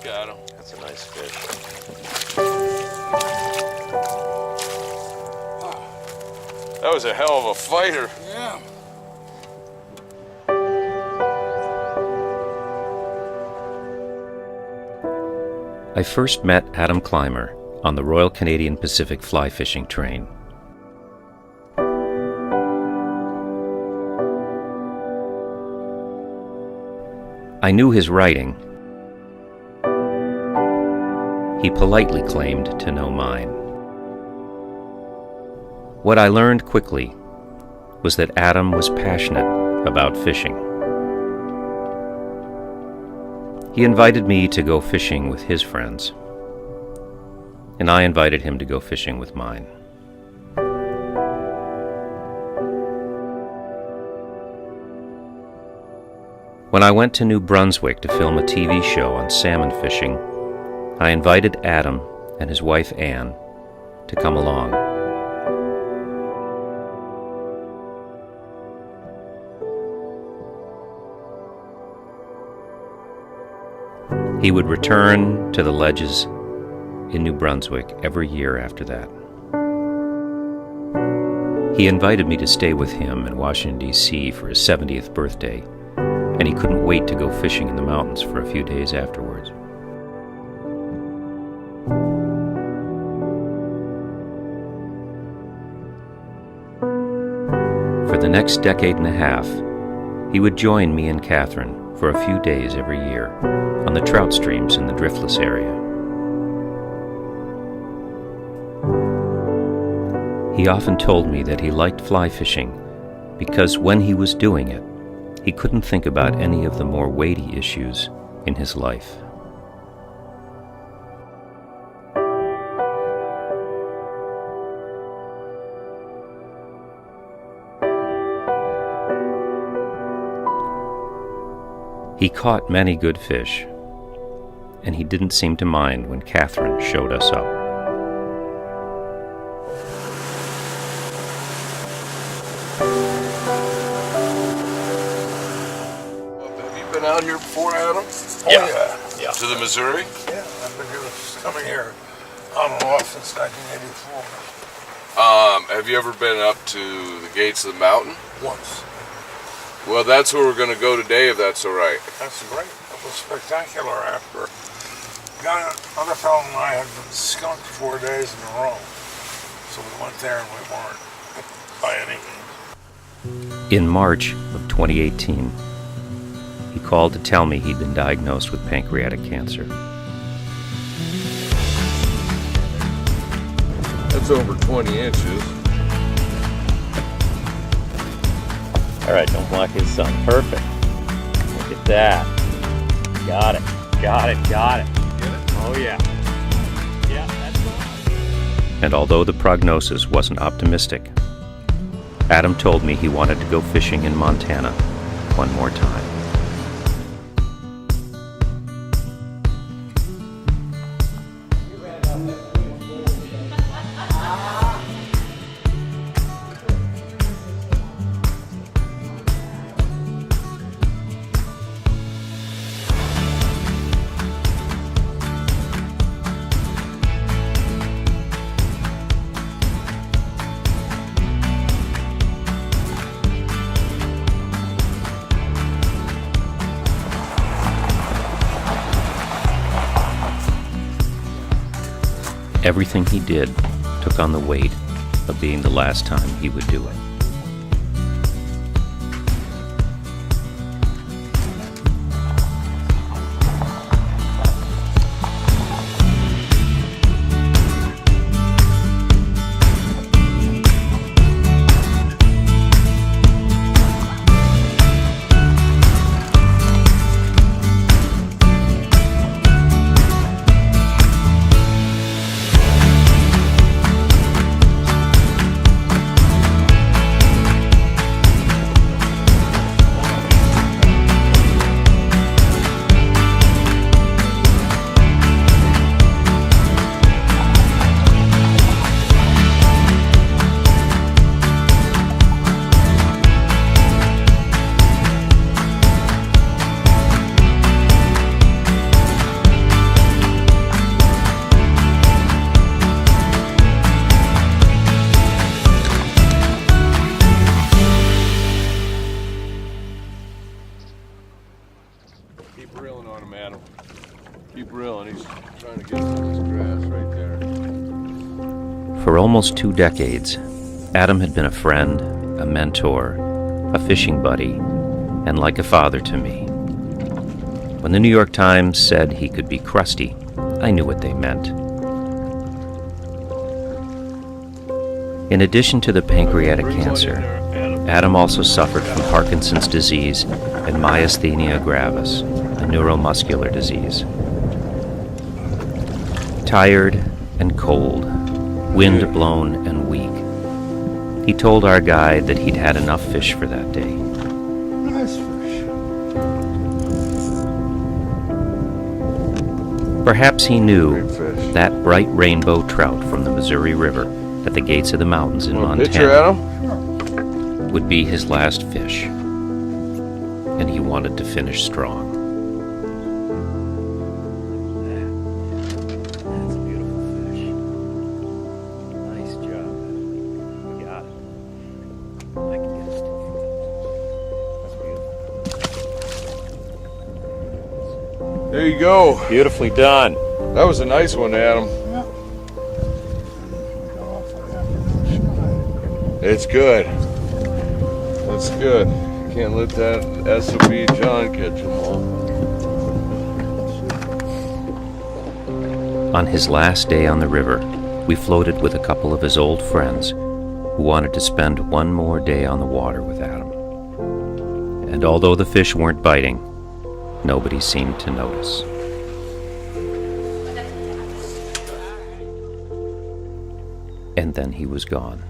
Got him. That's a nice fish. That was a hell of a fighter. Yeah. I first met Adam Clymer on the Royal Canadian Pacific fly fishing train. I knew his writing. He politely claimed to know mine. What I learned quickly was that Adam was passionate about fishing. He invited me to go fishing with his friends, and I invited him to go fishing with mine. When I went to New Brunswick to film a TV show on salmon fishing, I invited Adam and his wife Anne to come along. He would return to the ledges in New Brunswick every year after that. He invited me to stay with him in Washington, D.C. for his 70th birthday, and he couldn't wait to go fishing in the mountains for a few days afterwards. For the next decade and a half, he would join me and Catherine for a few days every year on the trout streams in the driftless area. He often told me that he liked fly fishing because when he was doing it, he couldn't think about any of the more weighty issues in his life. He caught many good fish, and he didn't seem to mind when Catherine showed us up. Have you been out here before, Adam? Yeah. Yeah. To the Missouri? Yeah, I've been coming here on and off since 1984. Have you ever been up to the gates of the mountain? Once. Well, that's where we're going to go today, if that's all right. That's great. It was spectacular after. Other fellow and I had been skunked 4 days in a row. So we went there and we weren't by any means. In March of 2018, he called to tell me he'd been diagnosed with pancreatic cancer. That's over 20 inches. All right, don't block his sun. Perfect. Look at that. Got it. Got it. Got it. Get it? Oh, yeah. Yeah, that's good. And although the prognosis wasn't optimistic, Adam told me he wanted to go fishing in Montana one more time. Everything he did took on the weight of being the last time he would do it. Adam. Keep reeling. He's trying to get to this grass right there. For almost 2 decades, Adam had been a friend, a mentor, a fishing buddy, and like a father to me. When the New York Times said he could be crusty, I knew what they meant. In addition to the pancreatic cancer, Adam also suffered from Parkinson's disease and myasthenia gravis, a neuromuscular disease. Tired and cold, wind-blown and weak, he told our guide that he'd had enough fish for that day. Nice fish. Perhaps he knew Great fish. that bright rainbow trout from the Missouri River at the gates of the mountains in Want a picture, Montana Adam? would be his last fish, and he wanted to finish strong. That's a beautiful fish. Nice job. You got it. I can get a still for that. That's beautiful. There you go. Beautifully done. That was a nice one, Adam. Yeah. Got off the afternoon It's good. That's good. Can't let that SOB John catch them all. On his last day on the river, we floated with a couple of his old friends who wanted to spend one more day on the water with Adam. And although the fish weren't biting, nobody seemed to notice. And then he was gone.